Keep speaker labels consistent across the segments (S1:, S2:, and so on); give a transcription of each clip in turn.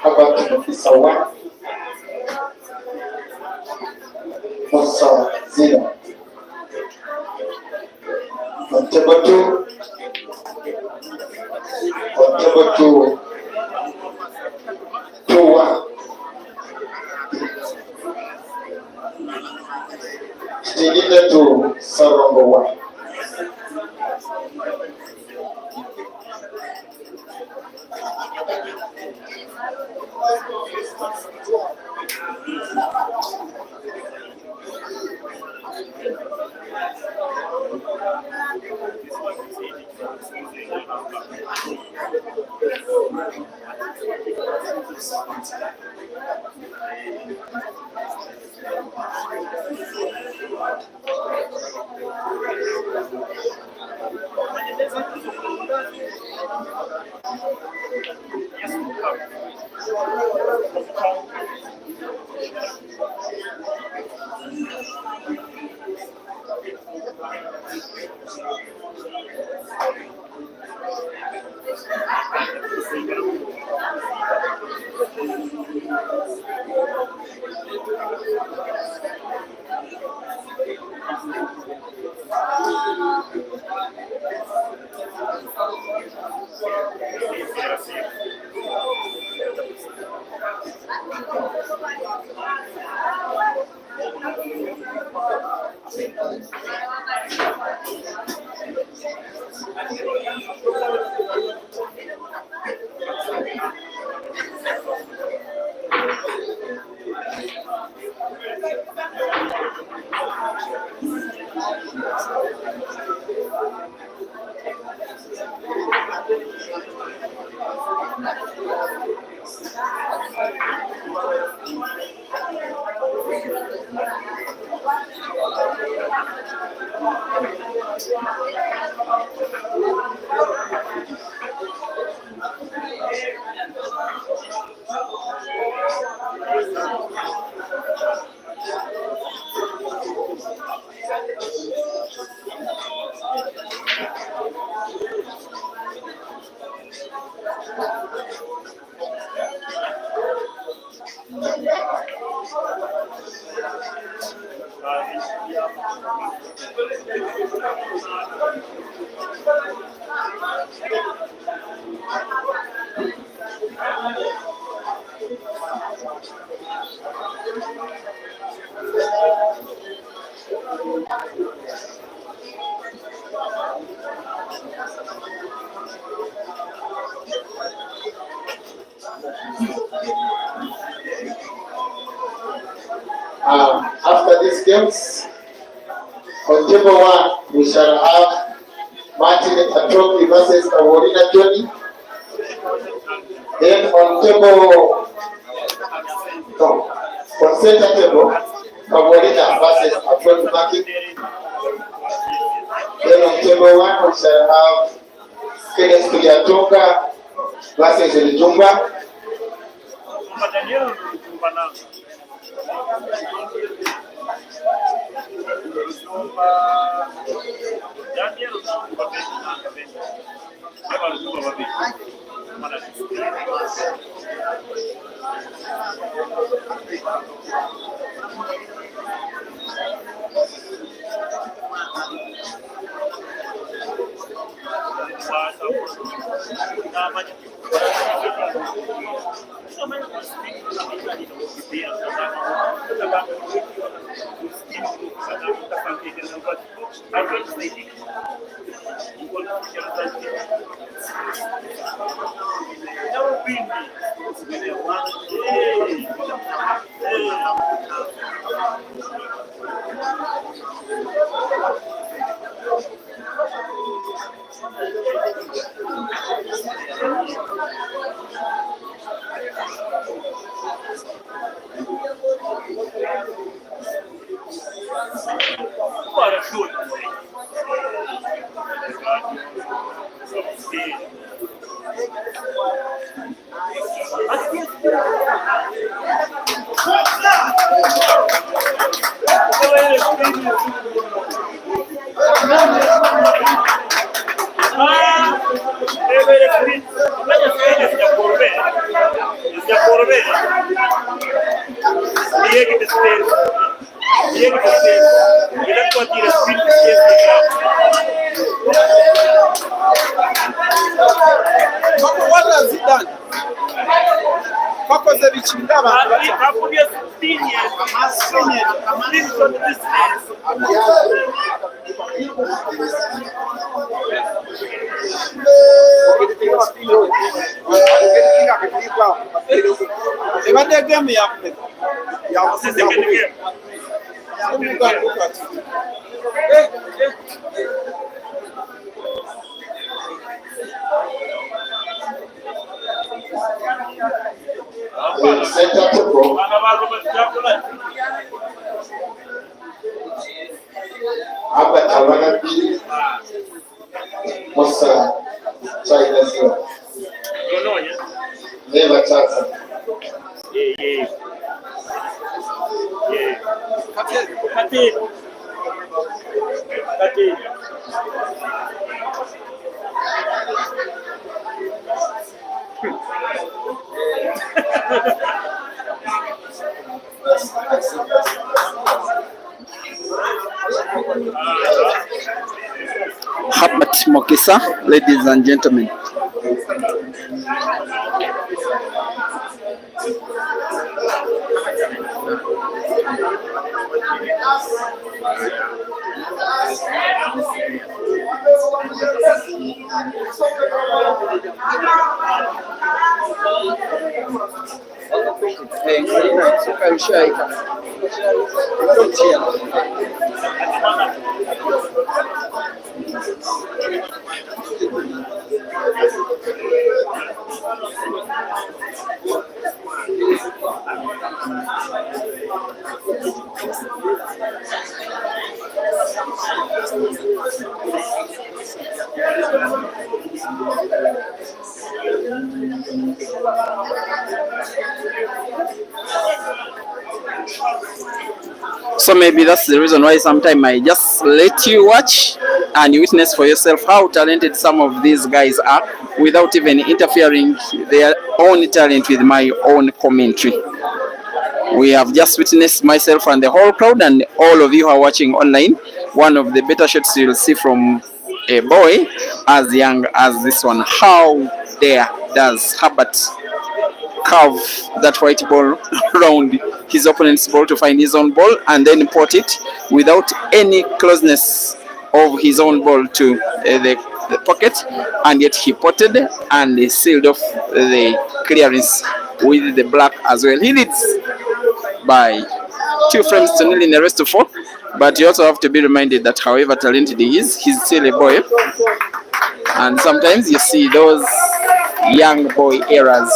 S1: Herbert Mukisa 1, Musa 0. On table 2, on table 2, 2-1. Stigida 2, Sarongo 1. After these games, on table 1, we shall have Martin Atropi versus Kaworina Johnny. Then on center table, Kaworina versus Atropi Maki. Then on table 1, we shall have Felix Kujatunga versus Lijumba.
S2: What has he done? What was the reaching down?
S1: Center table. Herbert Abanabi, Musa, China, never chance.
S3: Herbert Mukisa, ladies and gentlemen. So maybe that's the reason why sometimes I just let you watch and you witness for yourself how talented some of these guys are without even interfering their own talent with my own commentary. We have just witnessed, myself and the whole crowd and all of you who are watching online, one of the better shots you'll see from a boy as young as this one. How dare does Herbert curve that white ball around his opponent's ball to find his own ball and then pot it without any closeness of his own ball to the pocket, and yet he potted and he sealed off the clearance with the black as well. He leads by 2 frames to nil in the rest of 4, but you also have to be reminded that however talented he is, he's still a boy, and sometimes you see those young boy errors.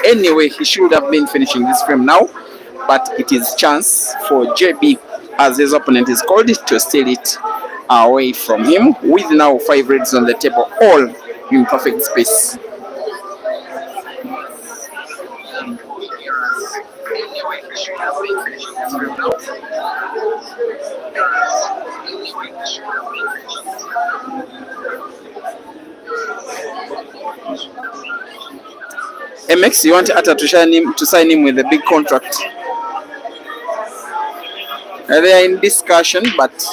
S3: Anyway, he should have been finishing this frame now, but it is chance for JB, as his opponent is called, to steal it away from him, with now 5 reds on the table, all in perfect space. MX, you want Atta to sign him with a big contract? They are in discussion, but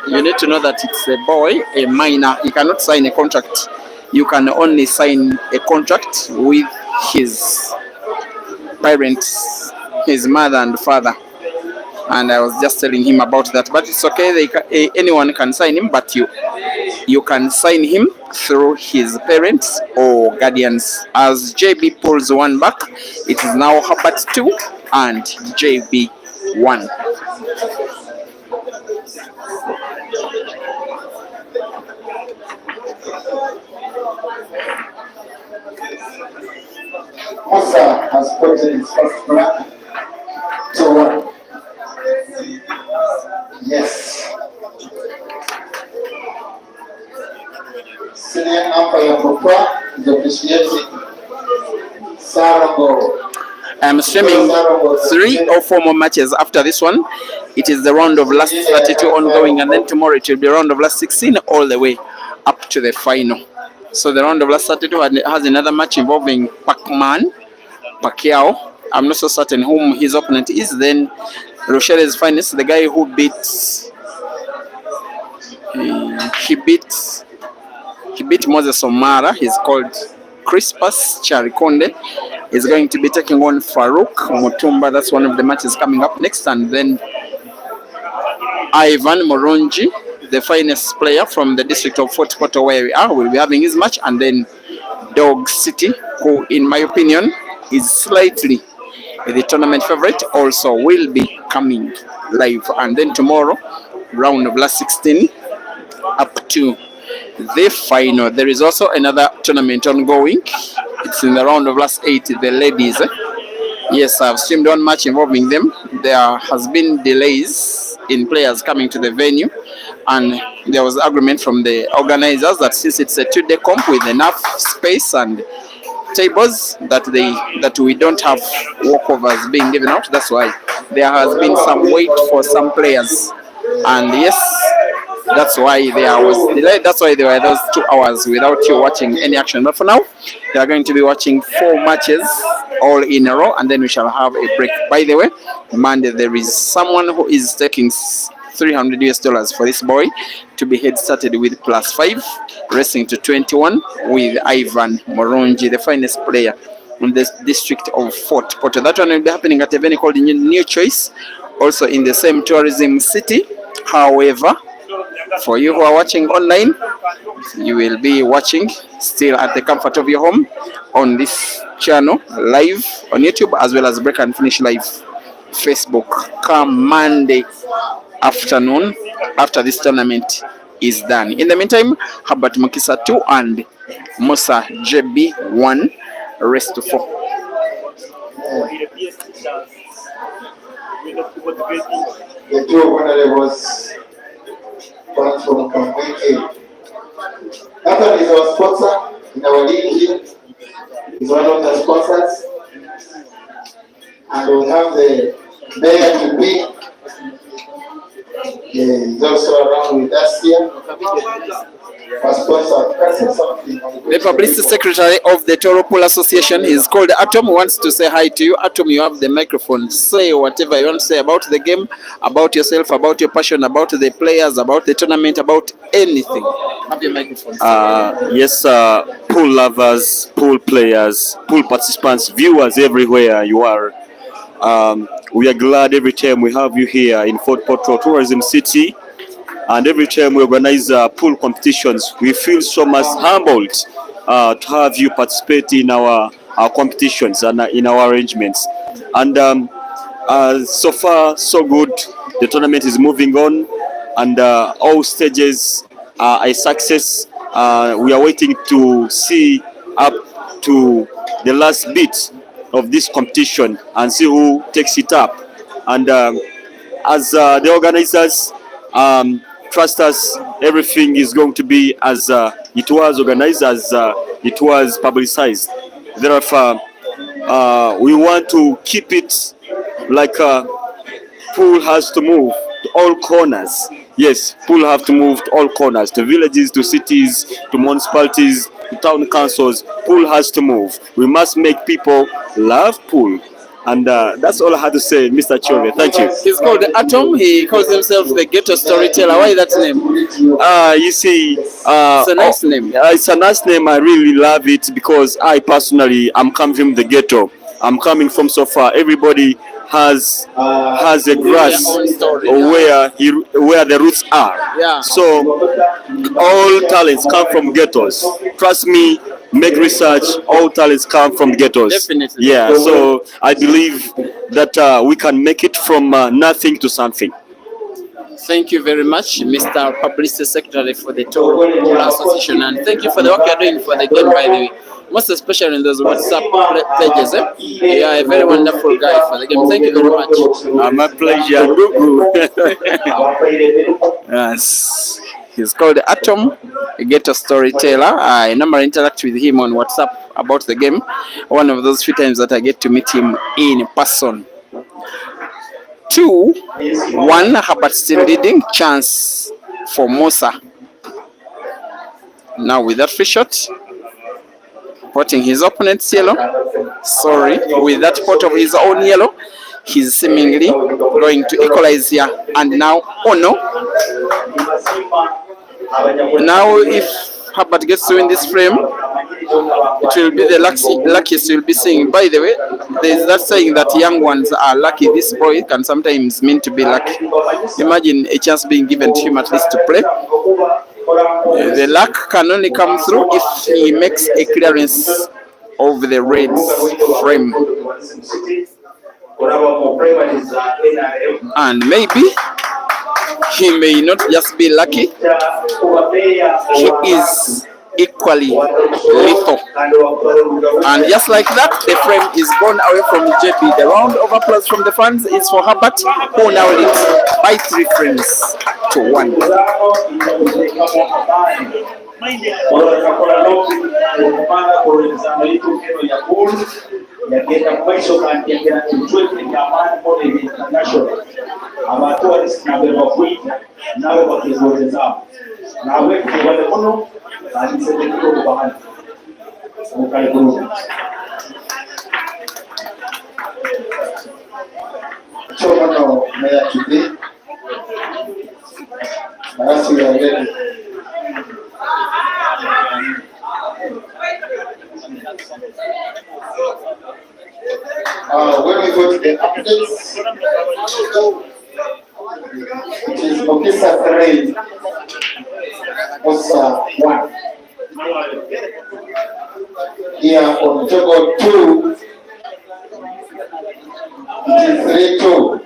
S3: you need to know that it's a boy, a minor. He cannot sign a contract. You can only sign a contract with his parents, his mother and father. And I was just telling him about that. But it's okay. Anyone can sign him, but you can sign him through his parents or guardians. As JB pulls one back, it is now Herbert 2 and JB 1.
S1: Musa has put in his first block to 1. Yes. Senior umpire Papa is officiating Sarongo.
S3: I'm streaming 3 or 4 more matches after this one. It is the round of last 32 ongoing, and then tomorrow it will be round of last 16 all the way up to the final. So the round of last 32 has another match involving Pacquiao. I'm not so certain whom his opponent is. Then Rochelle's finest, the guy who he beat Moses Omara. He's called Crispus Charikonde. Is going to be taking on Farouk Mutumba. That's one of the matches coming up next. And then Ivan Moronji, the finest player from the district of Fort Portal where we are, will be having his match. And then Dog City, who in my opinion is slightly the tournament favorite, also will be coming live. And then tomorrow, round of last 16 up to the final. There is also another tournament ongoing. It's in the round of last 8, the ladies. Yes, I've streamed one match involving them. There has been delays in players coming to the venue, and there was agreement from the organizers that since it's a 2-day comp with enough space and tables that we don't have walkovers being given out. That's why there has been some wait for some players, and yes, that's why there was delay. That's why there were those 2 hours without you watching any action. But for now, they are going to be watching 4 matches all in a row, and then we shall have a break. By the way, Monday there is someone who is taking $300 for this boy to be head started with +5, racing to 21 with Ivan Moronji, the finest player in the district of Fort Portal. That one will be happening at a venue called New Choice, also in the same tourism city. However, for you who are watching online, you will be watching still at the comfort of your home on this channel, live on YouTube, as well as Break and Finish Live Facebook. Come Monday afternoon after this tournament is done. In the meantime, Herbert Mukisa 2 and Musa JB 1 rest to 4.
S1: The 2 honorables from Kamweke. That one is our sponsor in our league here. He's one of the sponsors. And we have the mayor to be. He's also around with us here.
S3: The publicity secretary of the Toro Pool Association is called Atom. Wants to say hi to you. Atom, you have the microphone. Say whatever you want to say about the game, about yourself, about your passion, about the players, about the tournament, about anything. Have your microphone.
S4: Yes, pool lovers, pool players, pool participants, viewers everywhere you are. We are glad every time we have you here in Fort Portal Tourism City. And every time we organize pool competitions, we feel so much humbled to have you participate in our competitions and in our arrangements. And so far, so good. The tournament is moving on, and all stages are a success. We are waiting to see up to the last bit of this competition and see who takes it up. And as the organizers trust us, everything is going to be as it was organized as it was publicized. Therefore, we want to keep it like pool has to move to all corners. Yes, pool have to move to all corners, to villages, to cities, to municipalities, to town councils. Pool has to move. We must make people love pool. And that's all I had to say, Mr. Chove. Thank you.
S3: He's called the Atom. He calls himself the ghetto storyteller. Why that name?
S4: You see,
S3: It's a nice name.
S4: It's a nice name. I really love it because I personally am coming from the ghetto. I'm coming from so far. Everybody has a grasp
S3: own story,
S4: where the roots are.
S3: Yeah.
S4: So all talents come from ghettos. Trust me. Make research. All talents come from ghettos.
S3: Definitely.
S4: Yeah. So I believe that we can make it from nothing to something.
S3: Thank you very much, Mr. Publicity Secretary for the Tour Association, and thank you for the work you're doing for the game, by the way. Most especially in those WhatsApp pages. You are a very wonderful guy for the game. Thank you very much.
S4: My pleasure.
S3: Yes. He's called Atom, a ghetto storyteller. I normally interact with him on WhatsApp about the game. One of those few times that I get to meet him in person. 2-1, Herbert still leading. Chance for Musa. Now with that free shot, potting his opponent's yellow. Sorry, with that pot of his own yellow, he's seemingly going to equalize here. And now, oh no. Now if Herbert gets to win this frame, it will be the luckiest you'll be seeing. By the way, there's that saying that young ones are lucky. This boy can sometimes mean to be lucky. Imagine a chance being given to him at least to play. The luck can only come through if he makes a clearance of the red frame. And maybe he may not just be lucky, he is equally lethal. And just like that, the frame is gone away from JP. The round of applause from the fans is for Herbert, who now leads by 3 frames to 1.
S1: When we go to the updates, it is Mukisa 3, Musa 1. Here on table 2, it is 3-2.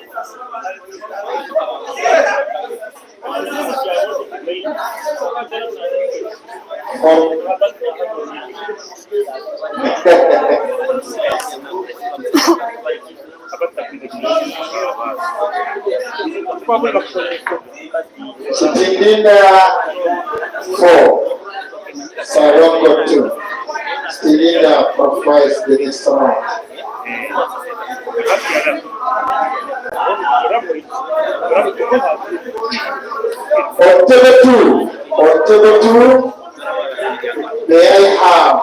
S1: Chitindina 4, Sarongo 2. Chitindina provides the next round. October 2, may I have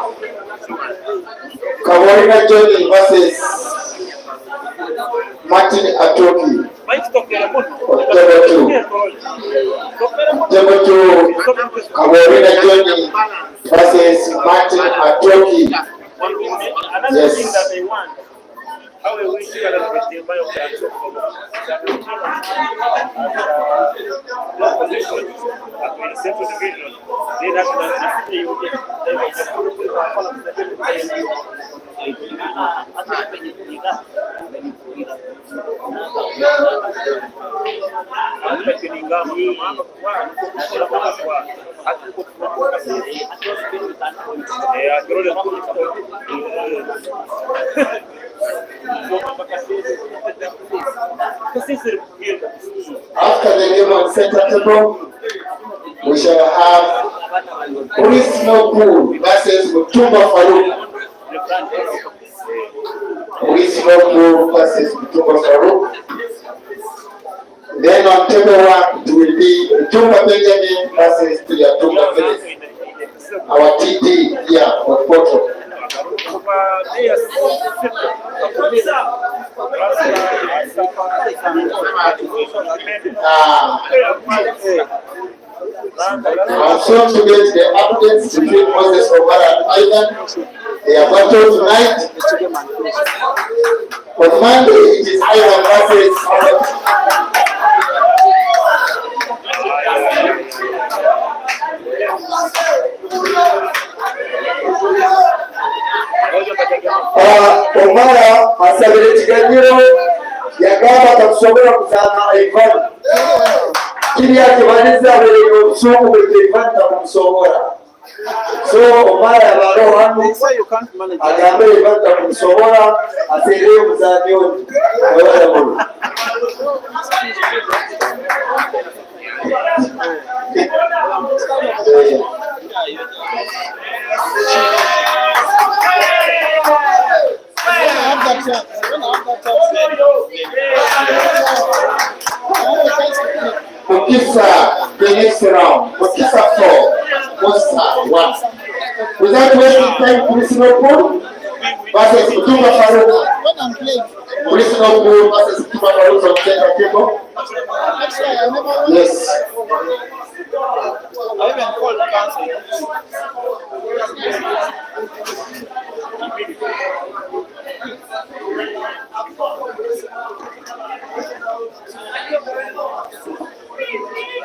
S1: Kawarina Johnny versus Martin Atoki. October 2, Kawarina Johnny versus Martin Atoki. Yes. After the game on center table, we shall have Police no pool versus Mutumba Farouk. Police no pool versus Mutumba Farouk. Then on table 1 it will be Mutumba Benjamin versus Mutumba Phillips. Our TD here on Porto. I'm soon to get the updates between Moses Omar and Ivan. They are battled tonight. On Monday it is Ivan versus Herbert. Omara asabire kiganiro yagamba atakusobora kuzana Ivan. Kiriya kibaniza buli obusungu bwe Ivan tamusobora. So Omara abaro hano agambe Ivan tamusobora atere muzani oni. Mukisa, the next round. Mukisa 4, Musa 1. Without wasting time, police no pool versus Mutumba Farouk. Police no pool versus Mutumba Farouk from center table. Yes.